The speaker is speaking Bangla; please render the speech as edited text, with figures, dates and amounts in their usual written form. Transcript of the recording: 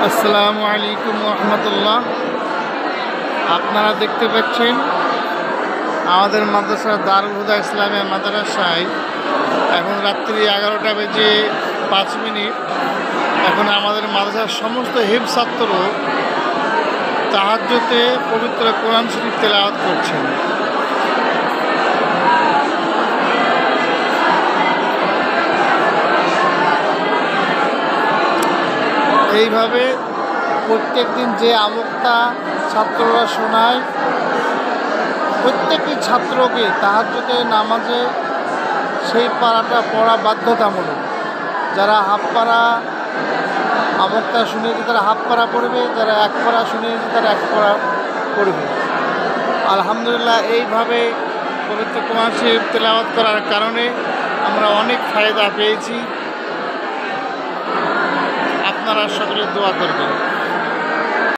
আসসালামু আলাইকুম রহমতুল্লাহ। আপনারা দেখতে পাচ্ছেন আমাদের মাদ্রাসা দারুল হুদা ইসলামিয়া মাদ্রাসায় এখন রাত্রি 11টা বেজে 5 মিনিট। এখন আমাদের মাদ্রাসার সমস্ত হিফজ ছাত্র তাহাজ্জুদে পবিত্র কোরআন শরীফ তেলাওয়াত করছেন। এইভাবে প্রত্যেক দিন যে আমুকটা ছাত্ররা শোনায়, প্রত্যেকটি ছাত্রকে তাহাজ্জুদে নামাজে সেই পারাটা পড়া বাধ্যতামূলক। যারা হাফ পারা আমুকটা শুনিয়েছে তারা হাফ পারা পড়বে, যারা এক পারা শুনিয়েছে তারা এক পারা পড়বে। আলহামদুলিল্লাহ, এইভাবে পবিত্র কোরআন শরীফ তেলাওয়াত করার কারণে আমরা অনেক ফায়দা পেয়েছি। আপনারা সকলে দোয়া করবেন।